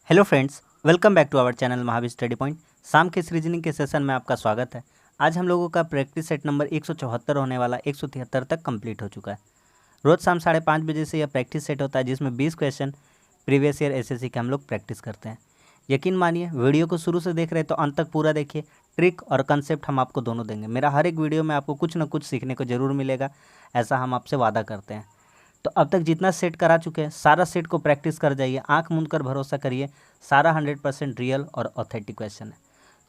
Hello friends, welcome back to our channel Mahavir study point. शाम के इस रीजनिंग के सेशन में आपका स्वागत है। आज हम लोगों का प्रैक्टिस सेट नंबर 174 होने वाला 173 तक कंप्लीट हो चुका है। रोज़ शाम 5:30 बजे से यह प्रैक्टिस सेट होता है, जिसमें 20 क्वेश्चन प्रीवियस ईयर एसएससी के हम लोग प्रैक्टिस करते हैं। यकीन मानिए, वीडियो को शुरू से देख रहे हैं तो अंत तक पूरा देखिए। ट्रिक और कंसेप्ट हम आपको दोनों देंगे। मेरा हर एक वीडियो में आपको कुछ ना कुछ सीखने को ज़रूर मिलेगा, ऐसा हम आपसे वादा करते हैं। तो अब तक जितना सेट करा चुके हैं, सारा सेट को प्रैक्टिस कर जाइए। आंख मूंद कर भरोसा करिए, सारा 100% रियल और ऑथेंटिक क्वेश्चन है।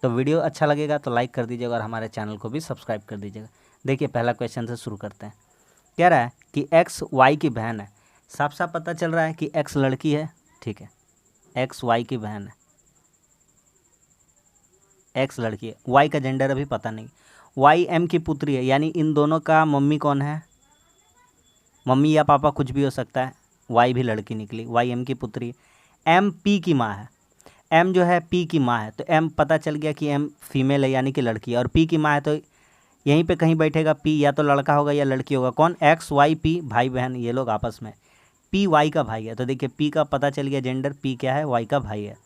तो वीडियो अच्छा लगेगा तो लाइक कर दीजिएगा और हमारे चैनल को भी सब्सक्राइब कर दीजिएगा। देखिए, पहला क्वेश्चन से शुरू करते हैं। कह रहा है कि एक्स वाई की बहन है। साफ साफ पता चल रहा है कि एक्स लड़की है, ठीक है। एक्स वाई की बहन है, एक्स लड़की है, वाई का जेंडर अभी पता नहीं। वाई एम की पुत्री है, यानी इन दोनों का मम्मी कौन है? मम्मी या पापा कुछ भी हो सकता है। वाई भी लड़की निकली, वाई एम की पुत्री। एम पी की माँ है, एम जो है पी की माँ है, तो एम पता चल गया कि एम फीमेल है यानी कि लड़की है, और पी की माँ है तो यहीं पे कहीं बैठेगा पी, या तो लड़का होगा या लड़की होगा। कौन? एक्स वाई पी, भाई बहन ये लोग आपस में। पी वाई का भाई है, तो देखिए पी का पता चल गया जेंडर, पी क्या है? वाई का भाई है।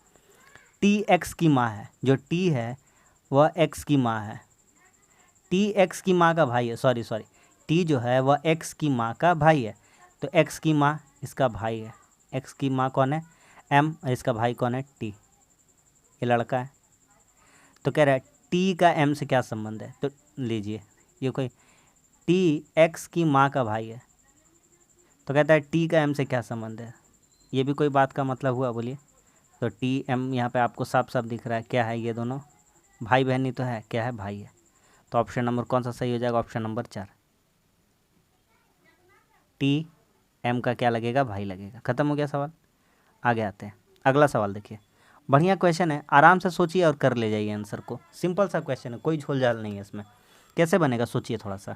टी एक्स की माँ है, जो टी है वह एक्स की माँ है। टी एक्स की माँ का भाई है, सॉरी टी जो है वह एक्स की माँ का भाई है, तो एक्स की माँ इसका भाई है। एक्स की माँ कौन है? एम, और इसका भाई कौन है? टी। ये लड़का है। तो कह रहा है टी का एम से क्या संबंध है? तो लीजिए, ये कोई टी एक्स की माँ का भाई है, तो कहता है टी का एम से क्या संबंध है? ये भी कोई बात का मतलब हुआ? बोलिए। तो टी एम यहाँ पे आपको साफ साफ दिख रहा है, क्या है? ये दोनों भाई बहन ही तो है। क्या है? भाई है। तो ऑप्शन नंबर कौन सा सही हो जाएगा? Option number 4। टी एम का क्या लगेगा? भाई लगेगा। खत्म हो गया सवाल। आगे आते हैं। अगला सवाल देखिए, बढ़िया क्वेश्चन है, आराम से सोचिए और कर ले जाइए आंसर को। सिंपल सा क्वेश्चन है, कोई झोल झाल नहीं है इसमें। कैसे बनेगा सोचिए थोड़ा सा।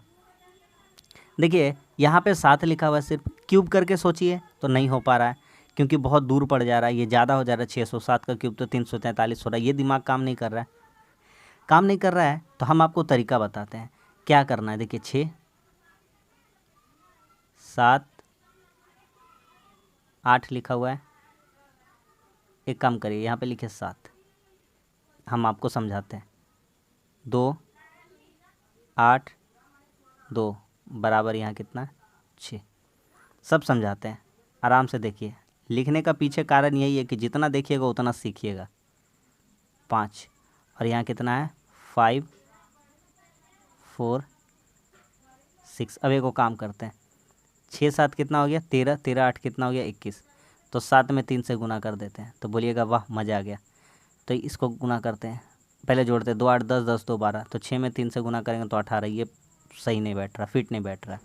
देखिए यहाँ पे 7 लिखा हुआ है, सिर्फ क्यूब करके सोचिए तो नहीं हो पा रहा है, क्योंकि बहुत दूर पड़ जा रहा है, ये ज़्यादा हो जा रहा है। 607 का क्यूब तो 343 हो रहा है, ये दिमाग काम नहीं कर रहा है। काम नहीं कर रहा है तो हम आपको तरीका बताते हैं क्या करना है। देखिए 6 7 8 लिखा हुआ है। एक काम करिए, यहाँ पे लिखे 7, हम आपको समझाते हैं। 2 8 2 बराबर यहाँ कितना? 6। सब समझाते हैं, आराम से देखिए। लिखने का पीछे कारण यही है कि जितना देखिएगा उतना सीखिएगा। 5 और यहाँ कितना है? 5 4 6। अब एक को काम करते हैं, 6 7 कितना हो गया? 13, 13 8 कितना हो गया? 21। तो 7 में 3 से गुना कर देते हैं, तो बोलिएगा वाह मज़ा आ गया। तो इसको गुना करते हैं, पहले जोड़ते हैं। 2 8 10, 10 2 12, तो 6 में 3 से गुना करेंगे तो 18। ये सही नहीं बैठ रहा, फिट नहीं बैठ रहा है।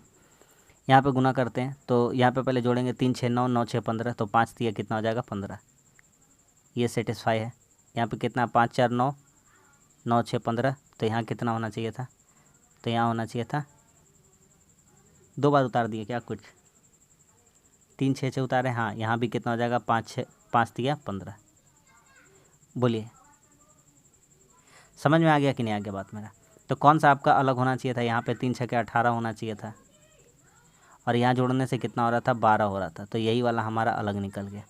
यहाँ पे गुना करते हैं, तो यहाँ पे पहले जोड़ेंगे 3 6 9, 9 6 15, तो 5 दिया कितना हो जाएगा? 15। ये सेटिस्फाई है। यहाँ पे कितना? 5 4 9, 9 6 15, तो यहाँ कितना होना चाहिए था? तो यहाँ होना चाहिए था, 2 बार उतार दिए क्या कुछ? 3 6 6 उतारे, हाँ। यहाँ भी कितना हो जाएगा? 5 6, 5 दिया 15। बोलिए, समझ में आ गया कि नहीं आ गया बात मेरा? तो कौन सा आपका अलग होना चाहिए था? यहाँ पे 3 6 के 18 होना चाहिए था, और यहाँ जोड़ने से कितना हो रहा था? 12 हो रहा था। तो यही वाला हमारा अलग निकल गया,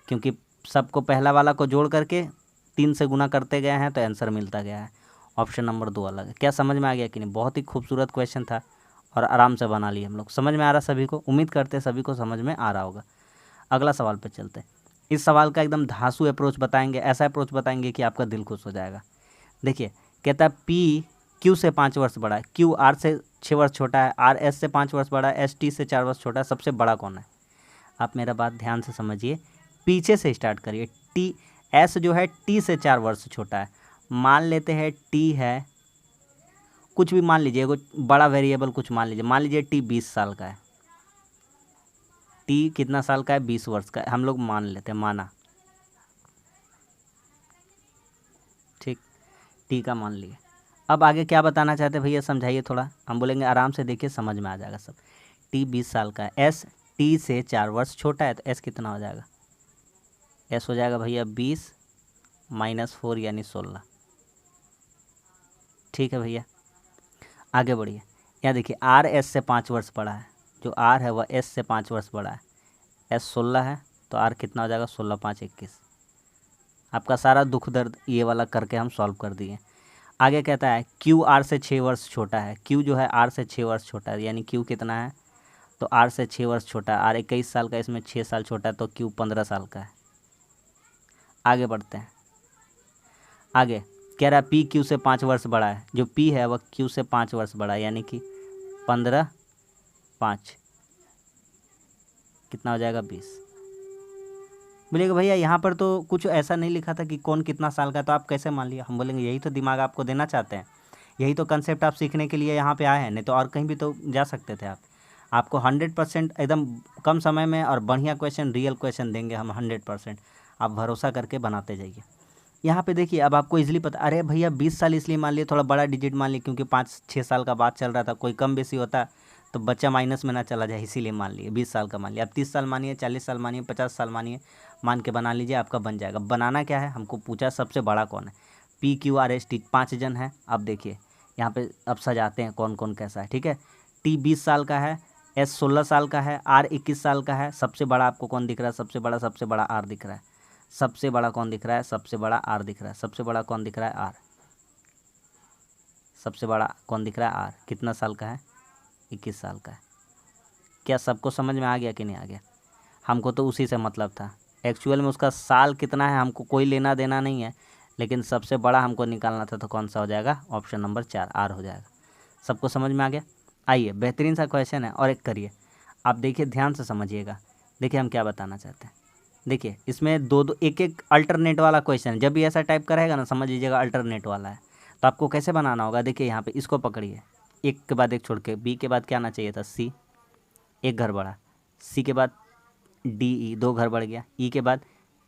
क्योंकि सबको पहला वाला को जोड़ करके 3 से गुना करते गए हैं तो आंसर मिलता गया है। ऑप्शन नंबर 2 अलग है। क्या समझ में आ गया कि नहीं? बहुत ही खूबसूरत क्वेश्चन था और आराम से बना लिए हम लोग। समझ में आ रहा सभी को? उम्मीद करते हैं सभी को समझ में आ रहा होगा। अगला सवाल पे चलते हैं। इस सवाल का एकदम धांसू अप्रोच बताएंगे, ऐसा अप्रोच बताएंगे कि आपका दिल खुश हो जाएगा। देखिए, कहता है पी क्यू से 5 वर्ष बड़ा है, क्यू आर से 6 वर्ष छोटा है, आर एस से 5 वर्ष बड़ा है, एस टी से 4 वर्ष छोटा है, सबसे बड़ा कौन है? आप मेरा बात ध्यान से समझिए, पीछे से स्टार्ट करिए। टी एस जो है टी से 4 वर्ष छोटा है। मान लेते हैं टी है, कुछ भी मान लीजिए, कुछ बड़ा वेरिएबल कुछ मान लीजिए टी 20 साल का है। टी कितना साल का है? 20 वर्ष का है, हम लोग मान लेते हैं, माना। ठीक, टी का मान लिए। अब आगे क्या बताना चाहते हैं भैया, समझाइए थोड़ा। हम बोलेंगे आराम से देखिए, समझ में आ जाएगा सब। टी 20 साल का है, एस टी से 4 वर्ष छोटा है, तो एस कितना हो जाएगा? एस हो जाएगा भैया 20 माइनस 4 यानी 16। ठीक है भैया, आगे बढ़िए। यहाँ देखिए आर एस से 5 वर्ष बड़ा है, जो आर है वह एस से 5 वर्ष बड़ा है। एस 16 है, तो आर कितना हो जाएगा? 16 5 21। आपका सारा दुख दर्द ये वाला करके हम सॉल्व कर दिए। आगे कहता है क्यू आर से 6 वर्ष छोटा है। क्यू जो है आर से 6 वर्ष छोटा है, यानी क्यू कितना है, तो आर से 6 वर्ष छोटा है। आर 21 साल का, इसमें 6 साल छोटा है, तो क्यू 15 साल का है। आगे बढ़ते हैं। आगे कह रहा है पी क्यू से 5 वर्ष बड़ा है। जो पी है वह क्यू से 5 वर्ष बड़ा है, यानी कि 15 5 कितना हो जाएगा 20। बोलिएगा भैया यहाँ पर तो कुछ ऐसा नहीं लिखा था कि कौन कितना साल का, तो आप कैसे मान लिया। हम बोलेंगे यही तो दिमाग आपको देना चाहते हैं, यही तो कंसेप्ट आप सीखने के लिए यहाँ पे आए हैं, नहीं तो और कहीं भी तो जा सकते थे आप। आपको 100% एकदम कम समय में और बढ़िया क्वेश्चन, रियल क्वेश्चन देंगे हम 100%। आप भरोसा करके बनाते जाइए। यहाँ पे देखिए अब आपको इजीली पता, अरे भैया 20 साल इसलिए मान लिए, थोड़ा बड़ा डिजिट मान लिए, क्योंकि 5-6 साल का बात चल रहा था, कोई कम बेसी होता तो बच्चा माइनस में ना चला जाए, इसीलिए मान लिए 20 साल का मान लिया। अब 30 साल मानिए, 40 साल मानिए, 50 साल मानिए, मान के बना लीजिए, आपका बन जाएगा। बनाना क्या है, हमको पूछा सबसे बड़ा कौन है। P Q R S T 5 जन है। अब देखिए यहाँ पे अब सजाते हैं कौन कौन कैसा है, ठीक है। टी 20 साल का है, एस 16 साल का है, आर 21 साल का है। सबसे बड़ा आपको कौन दिख रहा है, सबसे बड़ा आर दिख रहा है। सबसे बड़ा कौन दिख रहा है, सबसे बड़ा आर दिख रहा है। सबसे बड़ा कौन दिख रहा है, आर। सबसे बड़ा कौन दिख रहा है, आर। कितना साल का है, 21 साल का है। क्या सबको समझ में आ गया कि नहीं आ गया। हमको तो उसी से मतलब था, एक्चुअल में उसका साल कितना है हमको कोई लेना देना नहीं है, लेकिन सबसे बड़ा हमको निकालना था, तो कौन सा हो जाएगा, ऑप्शन नंबर 4 आर हो जाएगा। सबको समझ में आ गया। आइए बेहतरीन सा क्वेश्चन है और एक करिए, आप देखिए ध्यान से समझिएगा। देखिए हम क्या बताना चाहते हैं। देखिए इसमें दो दो एक एक अल्टरनेट वाला क्वेश्चन है। जब भी ऐसा टाइप करेगा ना, समझ लीजिएगा अल्टरनेट वाला है। तो आपको कैसे बनाना होगा, देखिए यहाँ पे इसको पकड़िए, एक के बाद एक छोड़ के। बी के बाद क्या आना चाहिए था, सी, एक घर बढ़ा। सी के बाद डी ई, 2 घर बढ़ गया। ई के बाद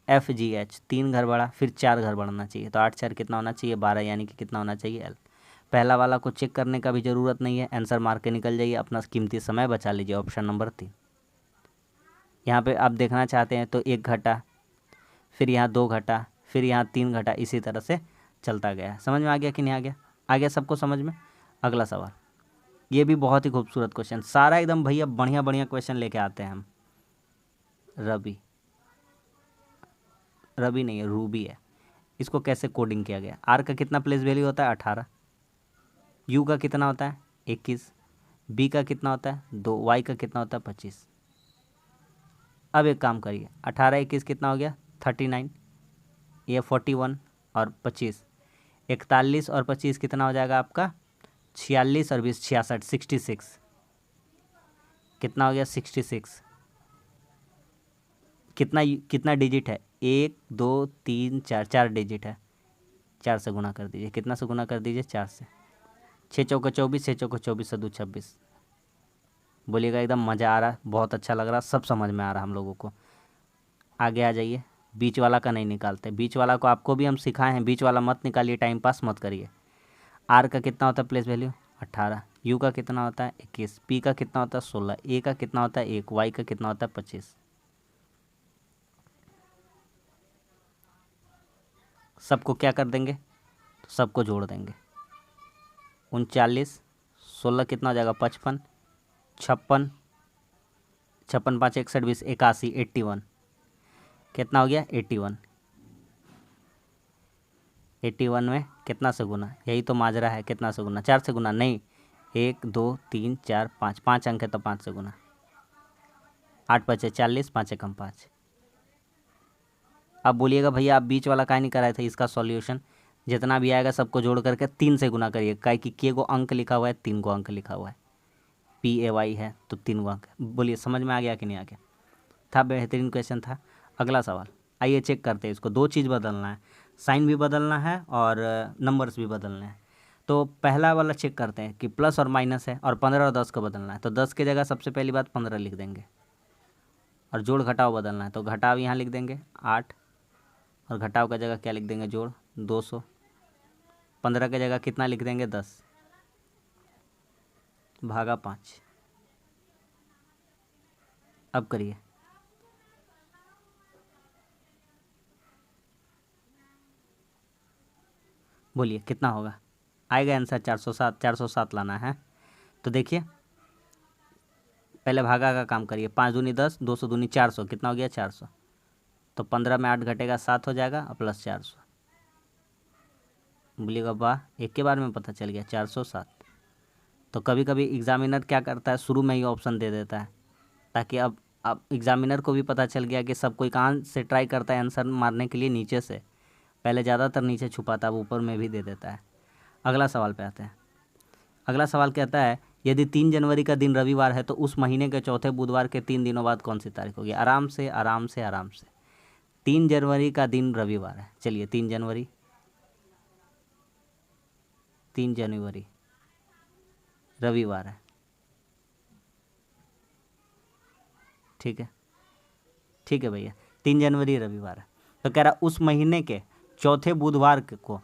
एफ जी एच, 3 घर बढ़ा, फिर 4 घर बढ़ना चाहिए। तो 8 4 कितना होना चाहिए, 12, यानी कि कितना होना चाहिए, एल। पहला वाला को चेक करने का भी ज़रूरत नहीं है, आंसर मार के निकल जाइए, अपना कीमती समय बचा लीजिए। Option number 3। यहाँ पे आप देखना चाहते हैं तो 1 घटा, फिर यहाँ 2 घटा, फिर यहाँ 3 घटा, इसी तरह से चलता गया। समझ में आ गया कि नहीं आ गया, आ गया सबको समझ में। अगला सवाल, ये भी बहुत ही खूबसूरत क्वेश्चन, सारा एकदम भैया बढ़िया बढ़िया क्वेश्चन लेके आते हैं हम। रवि, रवि नहीं है, रूबी है। इसको कैसे कोडिंग किया गया। आर का कितना प्लेस वैल्यू होता है, 18। यू का कितना होता है, 21। बी का कितना होता है, 2। वाई का कितना होता है, 25। अब एक काम करिए, 18 21 कितना हो गया, 39। ये 41 और 25, 41 और 25 कितना हो जाएगा आपका, 46 और 20 66, 66 कितना हो गया, 66। कितना कितना डिजिट है, 1 2 3 4, 4 डिजिट है। 4 से गुना कर दीजिए, कितना से गुना कर दीजिए, 4 से। 6 चौका 24, 6 चौका 24 से 2 26। बोलिएगा एकदम मज़ा आ रहा है, बहुत अच्छा लग रहा, सब समझ में आ रहा हम लोगों को। आगे आ जाइए, बीच वाला का नहीं निकालते। बीच वाला को आपको भी हम सिखाए हैं, बीच वाला मत निकालिए, टाइम पास मत करिए। आर का कितना होता है प्लेस वैल्यू, 18। यू का कितना होता है, 21। पी का कितना होता है, 16। ए का कितना होता है, 1। वाई का कितना होता है, 25। सबको क्या कर देंगे, तो सबको जोड़ देंगे। 39 16 कितना हो जाएगा, 55। 56 56 5 61 20, 81 81 कितना हो गया, 81। 81 में कितना से गुना, यही तो माजरा है, कितना से गुना, 4 से गुना नहीं, 1 2 3 4 5, 5 अंक है तो 5 से गुना। 8 5 40, 5 एकम 5। अब बोलिएगा भैया आप बीच वाला काहे नहीं कराए थे, इसका सॉल्यूशन जितना भी आएगा सबको जोड़ करके 3 से गुना करिए, काहे कि के को अंक लिखा हुआ है, 3 को अंक लिखा हुआ है, पी ए वाई है तो 3 को अंक। बोलिए समझ में आ गया कि नहीं आ गया, था बेहतरीन क्वेश्चन था। अगला सवाल, आइए चेक करते हैं इसको। 2 चीज़ बदलना है, साइन भी बदलना है और नंबर्स भी बदलने हैं। तो पहला वाला चेक करते हैं कि प्लस और माइनस है, और 15 और 10 को बदलना है। तो 10 की जगह सबसे पहली बात 15 लिख देंगे, और जोड़ घटाव बदलना है तो घटाव यहाँ लिख देंगे 8, और घटाव का जगह क्या लिख देंगे, जोड़ 200। 15 की जगह कितना लिख देंगे, 10 भागा 5। अब करिए, बोलिए कितना होगा, आएगा आंसर 407। 407 लाना है। तो देखिए पहले भागा का काम करिए, 5 दूनी 10, 200 दूनी 400, कितना हो गया, 400। तो 15 में 8 घटेगा 7 हो जाएगा और प्लस 400। बोलिएगा वाह, एक के बार में पता चल गया 407। तो कभी कभी एग्जामिनर क्या करता है, शुरू में ही ऑप्शन दे देता है, ताकि अब एग्जामिनर को भी पता चल गया कि सब कोई कहाँ से ट्राई करता है आंसर मारने के लिए, नीचे से। पहले ज़्यादातर नीचे छुपाता, अब ऊपर में भी दे देता है। अगला सवाल पे आते हैं। अगला सवाल कहता है, यदि 3 जनवरी का दिन रविवार है तो उस महीने के चौथे बुधवार के 3 दिनों बाद कौन सी तारीख होगी? आराम से आराम से आराम से। 3 जनवरी का दिन रविवार है, चलिए 3 जनवरी, 3 जनवरी रविवार है, ठीक है, ठीक है भैया, 3 जनवरी रविवार है। तो कह रहा उस महीने के चौथे बुधवार को,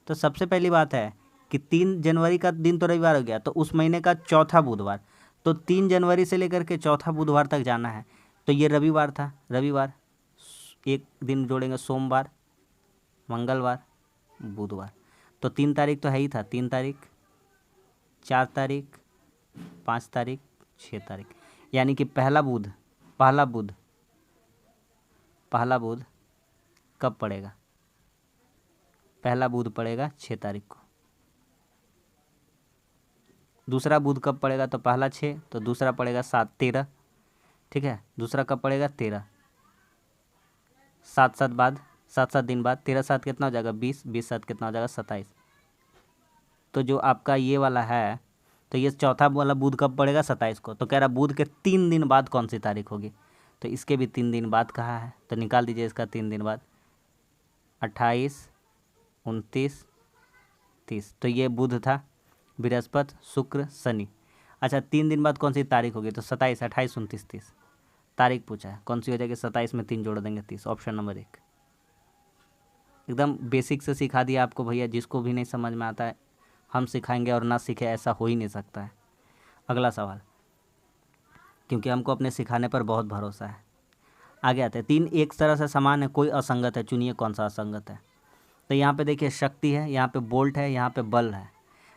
तो सबसे पहली बात है कि 3 जनवरी का दिन तो रविवार हो गया, तो उस महीने का चौथा बुधवार, तो 3 जनवरी से लेकर के चौथा बुधवार तक जाना है, तो ये रविवार था, रविवार, एक दिन जोड़ेंगे, सोमवार, मंगलवार, बुधवार, तो 3 तारीख तो है ही था, 3 तारीख, 4 तारीख, 5 तारीख, 6 तारीख, यानी कि पहला बुध, पहला बुध कब पड़ेगा? पहला बुध पड़ेगा 6 तारीख को। दूसरा बुध कब पड़ेगा? तो पहला 6, तो दूसरा पड़ेगा 7, 13, ठीक है। दूसरा कब पड़ेगा? 13, 7 बाद, 7 दिन बाद, 13 7 कितना हो जाएगा? 20, 20 7 कितना हो जाएगा? 27। तो जो आपका ये वाला है, तो ये चौथा वाला बुध कब पड़ेगा? 27 को। तो कह रहा बुध के 3 दिन बाद कौन सी तारीख होगी? तो इसके भी 3 दिन बाद कहा है, तो निकाल दीजिए इसका 3 दिन बाद, 28, 29, 30। तो ये बुध था, बृहस्पति, शुक्र, शनि। अच्छा, 3 दिन बाद कौन सी तारीख होगी? तो 27, 28, 29, 30 तारीख पूछा है, कौन सी हो जाएगी? 27 में 3 जोड़ देंगे 30, ऑप्शन नंबर 1। एकदम बेसिक से सिखा दिया आपको भैया, जिसको भी नहीं समझ में आता है हम सिखाएंगे और ना सीखे, ऐसा हो ही नहीं सकता है। अगला सवाल, क्योंकि हमको अपने सिखाने पर बहुत भरोसा है। आगे आते हैं, 3 एक तरह से समान है, कोई असंगत है, चुनिए कौन सा असंगत है। तो यहाँ पे देखिए शक्ति है, यहाँ पे बोल्ट है, यहाँ पे बल है,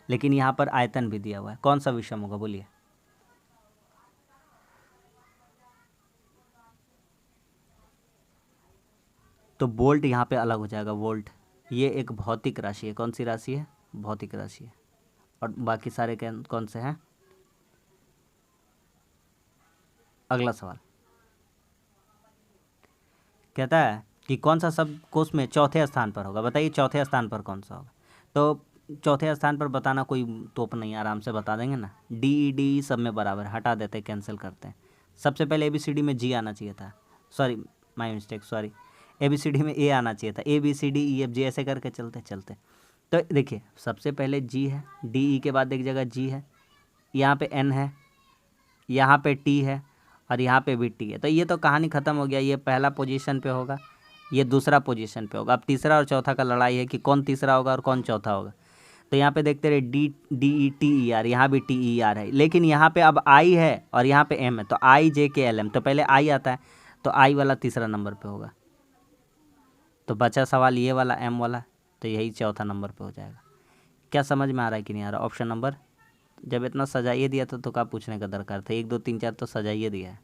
लेकिन यहाँ पर आयतन भी दिया हुआ है, कौन सा विषम होगा बोलिए? तो बोल्ट यहाँ पे अलग हो जाएगा, वोल्ट, ये एक भौतिक राशि है, कौन सी राशि है? भौतिक राशि है। और बाकी सारे कौन से हैं? अगला सवाल कहता है कि कौन सा शब्द कोश में चौथे स्थान पर होगा? बताइए चौथे स्थान पर कौन सा होगा? तो चौथे स्थान पर बताना कोई तोप नहीं, आराम से बता देंगे ना। डी ई डी सब में बराबर, हटा देते, कैंसिल करते हैं। सबसे पहले ए बी सी डी में जी आना चाहिए था, sorry my mistake, sorry, A B C D में ए आना चाहिए था, A B C D E F G ऐसे करके चलते चलते। तो देखिए सबसे पहले जी है, डी ई के बाद एक जगह जी है, यहाँ पे एन है, यहाँ पे टी है, और यहाँ पे भी टी है। तो ये तो कहानी ख़त्म हो गया, ये पहला पोजीशन पे होगा, ये दूसरा पोजीशन पे होगा। अब तीसरा और चौथा का लड़ाई है कि कौन तीसरा होगा और कौन चौथा होगा। तो यहाँ पे देखते रहे D D E T E R, यहाँ भी टी ई आर है, लेकिन यहाँ पे अब आई है और यहाँ पे एम है, तो आई जे के एल एम, तो पहले आई आता है, तो आई वाला तीसरा नंबर पे होगा। तो बचा सवाल ये वाला एम वाला, तो यही चौथा नंबर पे हो जाएगा। क्या समझ में आ रहा है कि नहीं आ रहा? ऑप्शन नंबर, जब इतना सजाइए दिया था तो क्या पूछने का दरकार था, 1 2 3 4 तो सजाइए दिया है,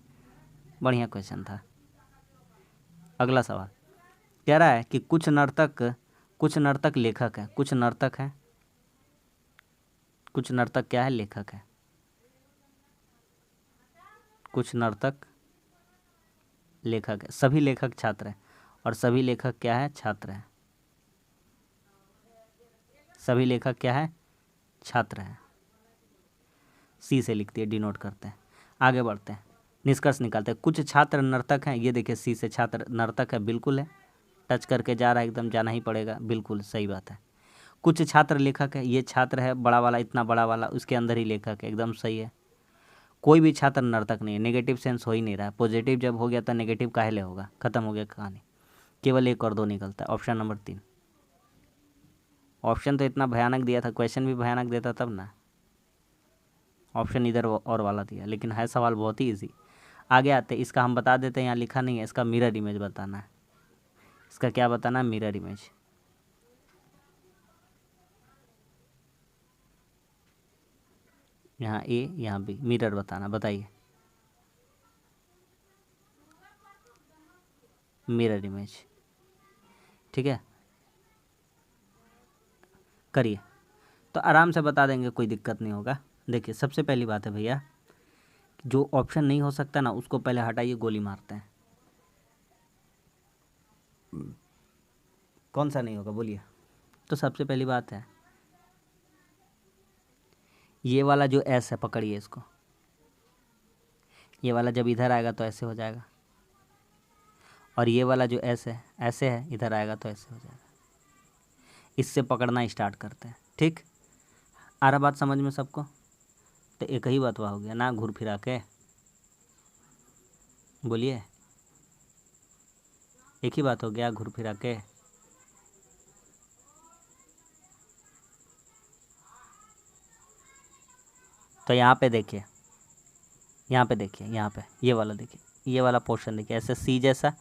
बढ़िया क्वेश्चन था। अगला सवाल कह रहा है कि कुछ नर्तक लेखक है, कुछ नर्तक है, कुछ नर्तक क्या है? लेखक है। कुछ नर्तक लेखक है, सभी लेखक छात्र हैं, और सभी लेखक क्या है? छात्र हैं। सभी लेखक क्या है? छात्र हैं। सी से लिखती है, डिनोट करते हैं। आगे बढ़ते हैं, निष्कर्ष निकालते हैं। कुछ छात्र नर्तक हैं, ये देखिए सी से छात्र नर्तक है, बिल्कुल है, टच करके जा रहा है, एकदम जाना ही पड़ेगा, बिल्कुल सही बात है। कुछ छात्र लेखक है, ये छात्र है बड़ा वाला, इतना बड़ा वाला, उसके अंदर ही लेखक है, एकदम सही है। कोई भी छात्र नर्तक नहीं है, नेगेटिव सेंस हो ही नहीं रहा है, पॉजिटिव जब हो गया तो नेगेटिव काहे ले होगा? खत्म हो गया कहानी, केवल 1 और 2 निकलता है, ऑप्शन नंबर 3। ऑप्शन तो इतना भयानक दिया था, क्वेश्चन भी भयानक देता तब ना, ऑप्शन इधर और वाला दिया, लेकिन है सवाल बहुत ही ईजी। आगे आते, इसका हम बता देते हैं, यहाँ लिखा नहीं है, इसका मिरर इमेज बताना है। इसका क्या बताना है? Mirror image. यहाँ ए, यहाँ बी, मिरर बताना, बताइए। Mirror image. ठीक है, करिए तो आराम से बता देंगे, कोई दिक्कत नहीं होगा। देखिए सबसे पहली बात है भैया, जो ऑप्शन नहीं हो सकता ना उसको पहले हटाइए, गोली मारते हैं। कौन सा नहीं होगा बोलिए। तो सबसे पहली बात है, ये वाला जो एस है पकड़िए इसको, ये वाला जब इधर आएगा तो ऐसे हो जाएगा, और ये वाला जो एस है ऐसे है, इधर आएगा तो ऐसे हो जाएगा। इससे पकड़ना स्टार्ट करते हैं। ठीक, आ रहा बात समझ में सबको। तो एक ही बात हो गया ना, घूर फिरा के बोलिए, एक ही बात हो गया घूर फिरा के। तो यहाँ पे देखिए, यहाँ पे देखिए, यहाँ पे ये वाला देखिए, ये वाला पोर्शन देखिए, ऐसे सी जैसा,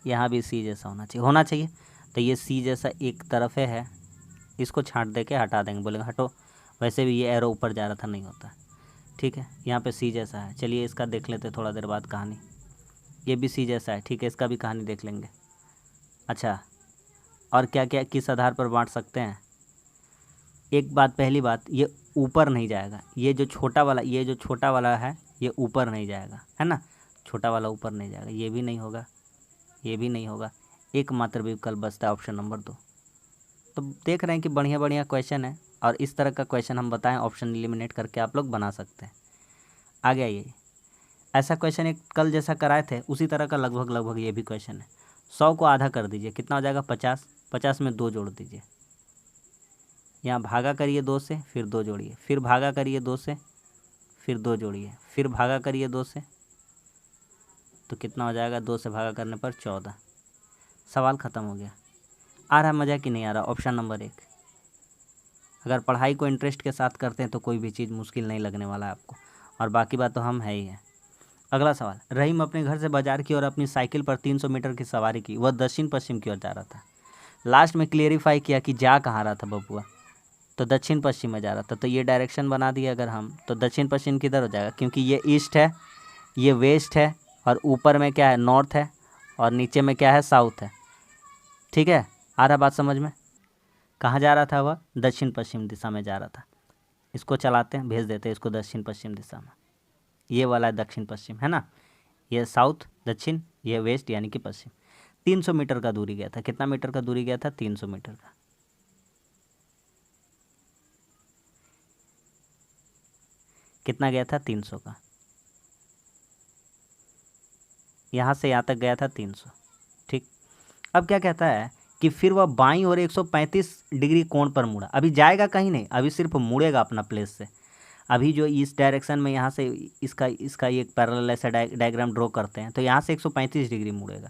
यहाँ भी सी जैसा होना चाहिए। तो ये सी जैसा एक तरफ है, इसको छांट दे के हटा देंगे, बोलेंगे हटो। वैसे भी ये एरो ऊपर जा रहा था, नहीं होता। ठीक है, यहाँ पे सी जैसा है। चलिए इसका देख लेते थोड़ा देर बाद कहानी। ये भी सी जैसा है, ठीक है, इसका भी कहानी देख लेंगे। अच्छा, और क्या क्या किस आधार पर बांट सकते हैं। एक बात, पहली बात, ये ऊपर नहीं जाएगा। ये जो छोटा वाला है ये ऊपर नहीं जाएगा, है ना। छोटा वाला ऊपर नहीं जाएगा, ये भी नहीं होगा, ये भी नहीं होगा। एकमात्र विकल्प बचता है ऑप्शन नंबर 2। तो देख रहे हैं कि बढ़िया बढ़िया क्वेश्चन है, और इस तरह का क्वेश्चन हम बताएं ऑप्शन एलिमिनेट करके आप लोग बना सकते हैं। आगे आइए, ऐसा क्वेश्चन एक कल जैसा कराए थे उसी तरह का लगभग ये भी क्वेश्चन है। 100 को आधा कर दीजिए, कितना हो जाएगा 50। 50 में 2 जोड़ दीजिए, यहाँ भागा करिए 2 से, फिर 2 जोड़िए, फिर भागा करिए 2 से, फिर 2 जोड़िए, फिर भागा करिए 2 से, तो कितना हो जाएगा 2 से भागा करने पर 14। सवाल ख़त्म हो गया। आ रहा मज़ा कि नहीं आ रहा। Option number 1। अगर पढ़ाई को इंटरेस्ट के साथ करते हैं तो कोई भी चीज़ मुश्किल नहीं लगने वाला है आपको, और बाकी बात तो हम है ही है। अगला सवाल, रहीम अपने घर से बाजार की ओर अपनी साइकिल पर 300 मीटर की सवारी की। वह दक्षिण पश्चिम की ओर जा रहा था। लास्ट में क्लियरिफाई किया कि जा कहाँ रहा था बबुआ, तो दक्षिण पश्चिम में जा रहा था। तो ये डायरेक्शन बना दिया अगर हम, तो दक्षिण पश्चिम किधर हो जाएगा, क्योंकि ये ईस्ट है, ये वेस्ट है, और ऊपर में क्या है नॉर्थ है, और नीचे में क्या है साउथ है। ठीक है, आ रहा बात समझ में। कहाँ जा रहा था वह, दक्षिण पश्चिम दिशा में जा रहा था। इसको चलाते हैं, भेज देते हैं इसको दक्षिण पश्चिम दिशा में। ये वाला है दक्षिण पश्चिम, है ना। ये साउथ दक्षिण, ये वेस्ट यानी कि पश्चिम। 300 मीटर का दूरी गया था। कितना मीटर का दूरी गया था, 300 मीटर का। कितना गया था, 300 का। यहाँ से यहाँ तक गया था 300। ठीक, अब क्या कहता है कि फिर वह बाईं ओर 135 डिग्री कोण पर मुड़ा। अभी जाएगा कहीं नहीं, अभी सिर्फ मुड़ेगा अपना प्लेस से। अभी जो इस डायरेक्शन में यहाँ से इसका एक पैरेलल ऐसा डायग्राम ड्रॉ करते हैं, तो यहाँ से 135 डिग्री मुड़ेगा।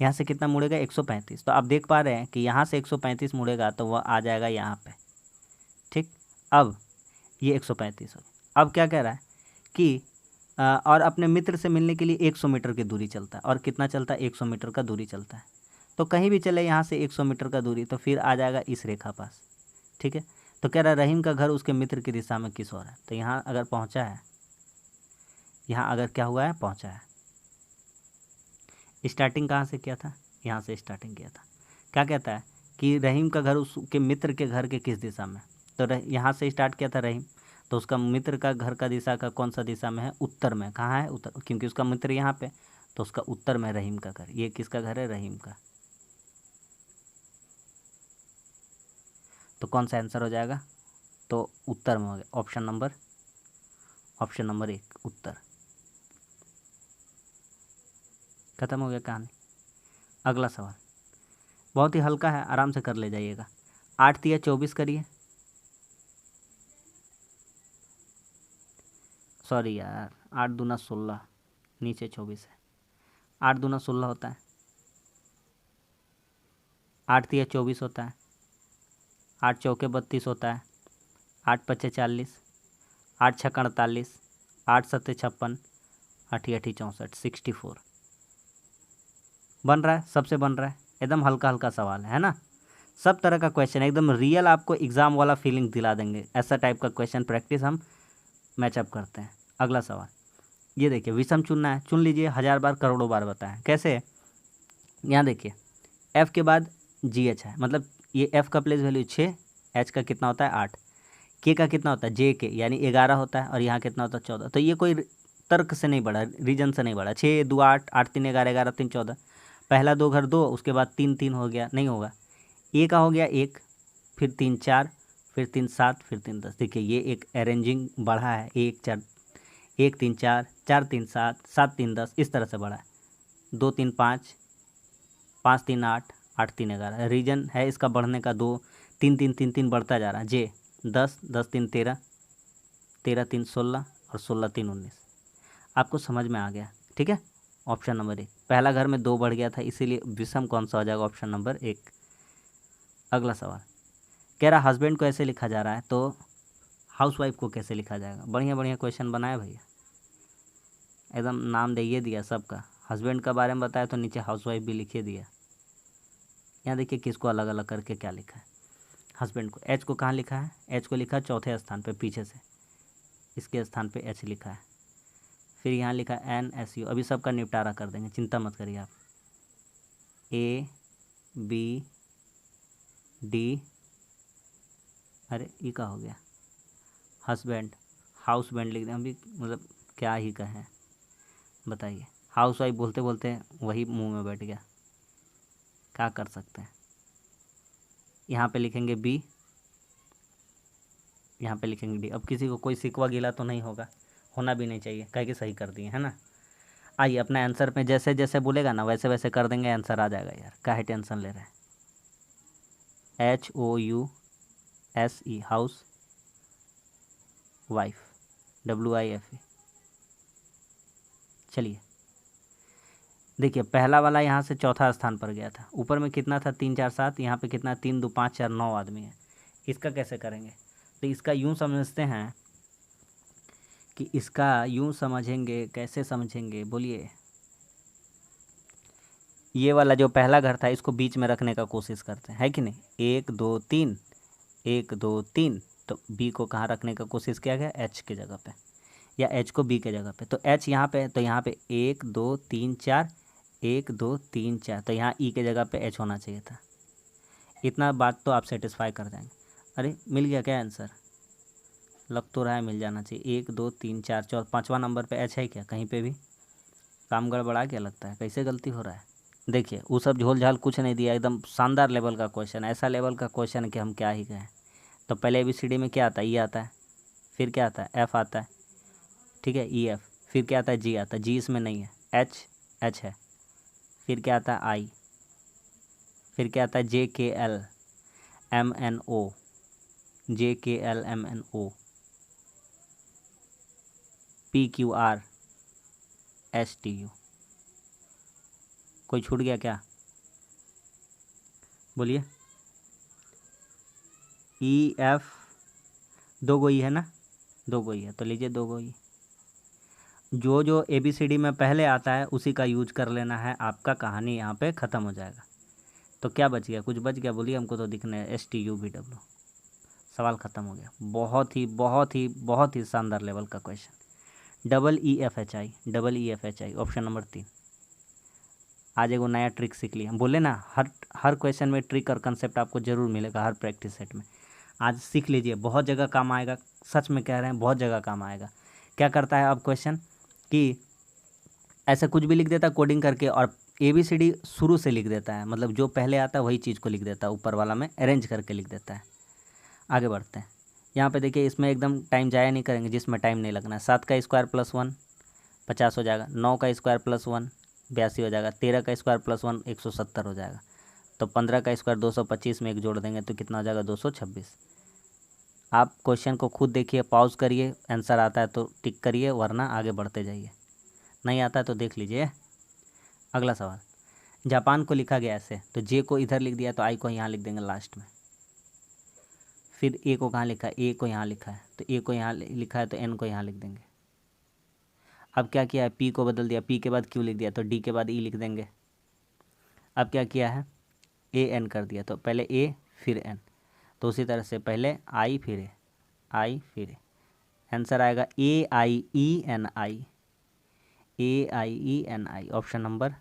यहाँ से कितना मुड़ेगा, 135। तो आप देख पा रहे हैं कि यहाँ से 135 मुड़ेगा तो वह आ जाएगा यहाँ पे। ठीक, अब ये 135 हो गया। अब क्या कह रहा है कि और अपने मित्र से मिलने के लिए 100 मीटर की दूरी चलता है। और कितना चलता है, 100 मीटर का दूरी चलता है। तो कहीं भी चले यहाँ से 100 मीटर का दूरी, तो फिर आ जाएगा इस रेखा पास। ठीक है, तो कह रहा है रहीम का घर उसके मित्र की दिशा में किस ओर है। तो यहाँ अगर पहुँचा है, यहाँ अगर क्या हुआ है, पहुँचा है। स्टार्टिंग कहाँ से किया था, यहाँ से स्टार्टिंग किया था। क्या कहता है कि रहीम का घर उसके मित्र के घर के किस दिशा में। तो यहाँ से स्टार्ट किया था रहीम, तो उसका मित्र का घर का दिशा का कौन सा दिशा में है, उत्तर में। कहाँ है, उत्तर, क्योंकि उसका मित्र यहाँ पे, तो उसका उत्तर में रहीम का घर। ये किसका घर है, रहीम का। तो कौन सा आंसर हो जाएगा, तो उत्तर में हो गया। ऑप्शन नंबर 1 उत्तर। खत्म हो गया कहानी। अगला सवाल बहुत ही हल्का है, आराम से कर ले जाइएगा। 8 तिया 24 करिए। सॉरी यार, 8 दूना 16, नीचे 24 है। 8 दूना 16 होता है, 8 तिया 24 होता है, 8 चौके 32 होता है, 8 पच्चे 40, 8 छक्का 48, 8 सत्ते 56, 8 अठी 64, 64 बन रहा है, सबसे बन रहा है। एकदम हल्का हल्का सवाल है ना। सब तरह का क्वेश्चन एकदम रियल आपको एग्ज़ाम वाला फीलिंग दिला देंगे। ऐसा टाइप का क्वेश्चन प्रैक्टिस हम मैचअप करते हैं। अगला सवाल ये देखिए, विषम चुनना है, चुन लीजिए, 1000 बार करोड़ों बार बताएं। कैसे, यहाँ देखिए एफ़ के बाद जी एच है, मतलब ये एफ़ का प्लेस वैल्यू 6, एच का कितना होता है 8, के का कितना होता है जे के यानी 11 होता है, और यहाँ कितना होता है 14। तो ये कोई तर्क से नहीं बढ़ा, रीजन से नहीं बढ़ा। 6 2 8, 8 3 11, 11 3 14, पहला 2 घर 2, उसके बाद 3 3 हो गया, नहीं होगा। ए का हो गया 1, फिर 3 4, फिर 3 7, फिर 3 10। देखिए ये एक अरेंजिंग बढ़ा है, 1 4 1 3 4, 4 3 7, 7 3 10, इस तरह से बढ़ा है। 2 3 5, 5 3 8, 8 3 11। रीजन है इसका बढ़ने का 2 3 3 3 3 बढ़ता जा रहा है। जे 10 10 3 13, 13 3 16, और 16 3 19। आपको समझ में आ गया, ठीक है। ऑप्शन नंबर 1, पहला घर में 2 बढ़ गया था, इसीलिए विषम कौन सा हो जाएगा, ऑप्शन नंबर 1। अगला सवाल कह रहा हस्बैंड को ऐसे लिखा जा रहा है, तो हाउसवाइफ को कैसे लिखा जाएगा। बढ़िया बढ़िया क्वेश्चन बनाए भैया, एकदम नाम दे दिया सबका। हस्बैंड का बारे में बताया तो नीचे हाउसवाइफ भी लिखिए दिया। यहाँ देखिए किसको अलग अलग करके क्या लिखा है। हस्बैंड को एच को कहाँ लिखा है, एच को लिखा है चौथे स्थान पे पीछे से, इसके स्थान पे एच लिखा है। फिर यहाँ लिखा है एन एस यू। अभी सबका निपटारा कर देंगे, चिंता मत करिए आप। ए बी डी, अरे ई का हो गया हस्बैंड, हाउस बैंड लिख दें अभी, मतलब क्या ही कहें बताइए। हाउस वाइफ बोलते बोलते वही मुंह में बैठ गया, क्या कर सकते हैं। यहाँ पे लिखेंगे बी, यहाँ पे लिखेंगे डी। अब किसी को कोई सिकवा गिला तो नहीं होगा, होना भी नहीं चाहिए, कह के सही कर दिए है ना। आइए अपना आंसर में जैसे जैसे बोलेगा ना वैसे वैसे कर देंगे, आंसर आ जाएगा यार, काहे टेंशन ले रहे हैं। HOUSE, house wife, WIFE। चलिए देखिए पहला वाला यहाँ से चौथा स्थान पर गया था, ऊपर में कितना था 3 4 7, यहाँ पे कितना 3 2 5 4 9 आदमी है। इसका कैसे करेंगे, तो इसका यूँ समझते हैं कि इसका यूँ समझेंगे, कैसे समझेंगे बोलिए। ये वाला जो पहला घर था इसको बीच में रखने का कोशिश करते हैं, है कि नहीं। 1 2 3, 1 2 3, तो बी को कहाँ रखने का कोशिश किया गया, एच के जगह पे, या एच को बी के जगह पे। तो एच यहाँ पे, तो यहाँ पे 1 2 3 4, 1 2 3 4, तो यहाँ ई के जगह पे एच होना चाहिए था। इतना बात तो आप सेटिस्फाई कर जाएंगे। अरे मिल गया क्या आंसर, लग तो रहा है मिल जाना चाहिए। 1 2 3 4 4, 5वां नंबर पे एच है क्या कहीं पे भी, काम गड़बड़ा क्या लगता है, कैसे गलती हो रहा है। देखिए वो सब झोल झाल कुछ नहीं दिया, एकदम शानदार लेवल का क्वेश्चन, ऐसा लेवल का क्वेश्चन कि हम क्या ही कहें। तो पहले ABCD में क्या आता है, ई आता है, फिर क्या आता है, एफ़ आता है, ठीक है, EF, फिर क्या आता है, जी आता है, जी इसमें नहीं है, एच है, फिर क्या आता है आई, फिर क्या आता है JKLMNO, JKLMNO, PQRSTU। कोई छूट गया क्या बोलिए। EF, 2 गो ई है ना, 2 गो ई है, तो लीजिए 2 गो ई। जो जो ABCD में पहले आता है उसी का यूज कर लेना है, आपका कहानी यहाँ पे ख़त्म हो जाएगा। तो क्या बच गया, कुछ बच गया बोलिए, हमको तो दिखने है STUVW। सवाल ख़त्म हो गया। बहुत ही बहुत ही बहुत ही शानदार लेवल का क्वेश्चन। EEFHI, option number 3। आज एगो नया ट्रिक सीख लिया, बोले ना हर क्वेश्चन में ट्रिक और कंसेप्ट आपको ज़रूर मिलेगा हर प्रैक्टिस सेट में। आज सीख लीजिए, बहुत जगह काम आएगा, सच में कह रहे हैं बहुत जगह काम आएगा। क्या करता है अब क्वेश्चन कि ऐसा कुछ भी लिख देता है कोडिंग करके, और ABCD शुरू से लिख देता है, मतलब जो पहले आता है वही चीज़ को लिख देता है, ऊपर वाला में अरेंज करके लिख देता है। आगे बढ़ते हैं। यहाँ पे देखिए इसमें एकदम टाइम जाया नहीं करेंगे, जिसमें टाइम नहीं लगना है। 7 का स्क्वायर प्लस 1 50 हो जाएगा, 9 का स्क्वायर प्लस 1 82 हो जाएगा, 13 का स्क्वायर प्लस 1 170 हो जाएगा, तो 15 का स्क्वायर 225 में एक जोड़ देंगे तो कितना हो जाएगा 226। आप क्वेश्चन को खुद देखिए, पॉज करिए, आंसर आता है तो टिक करिए, वरना आगे बढ़ते जाइए, नहीं आता है तो देख लीजिए। अगला सवाल, जापान को लिखा गया ऐसे, तो जे को इधर लिख दिया तो आई को यहाँ लिख देंगे लास्ट में। फिर ए को कहाँ लिखा है, ए को यहाँ लिखा है, तो ए को यहाँ लिखा है तो एन को यहाँ लिख देंगे। अब क्या किया है, पी को बदल दिया, पी के बाद क्यू लिख दिया तो डी के बाद ई लिख देंगे। अब क्या किया है, ए एन कर दिया, तो पहले ए फिर एन, तो उसी तरह से पहले आई फिर ए, आई फिर ए। आंसर आएगा AIENI, AIENI, ऑप्शन नंबर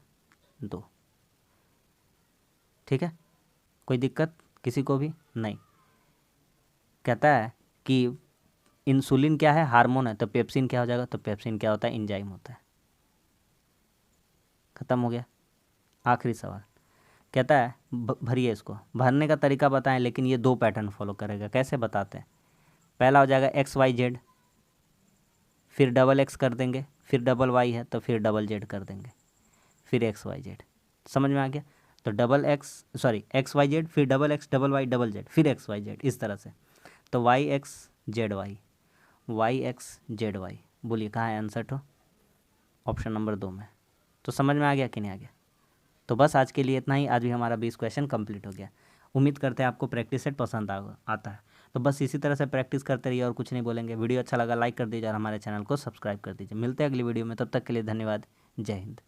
2। ठीक है, कोई दिक्कत किसी को भी नहीं। कहता है कि इंसुलिन क्या है, हार्मोन है, तो पेप्सिन क्या हो जाएगा, तो पेप्सिन क्या होता है, एंजाइम होता है। ख़त्म हो गया। आखिरी सवाल कहता है भरिए इसको, भरने का तरीका बताएं, लेकिन ये 2 पैटर्न फॉलो करेगा। कैसे बताते हैं? पहला हो जाएगा XYZ, फिर डबल एक्स कर देंगे, फिर डबल वाई है तो फिर डबल जेड कर देंगे, फिर XYZ। समझ में आ गया? तो डबल एक्स सॉरी XYZ, फिर double X, double Y, double Z, फिर XYZ, इस तरह से। तो YXZY, YXZY, बोलिए कहाँ है आंसर? तो ऑप्शन नंबर 2 में। तो समझ में आ गया कि नहीं आ गया? तो बस आज के लिए इतना ही। आज भी हमारा 20 क्वेश्चन कंप्लीट हो गया। उम्मीद करते हैं आपको प्रैक्टिस सेट पसंद आता है। तो बस इसी तरह से प्रैक्टिस करते रहिए और कुछ नहीं बोलेंगे। वीडियो अच्छा लगा लाइक कर दीजिए और हमारे चैनल को सब्सक्राइब कर दीजिए। मिलते हैं अगली वीडियो में, तब तक के लिए धन्यवाद। जय हिंद।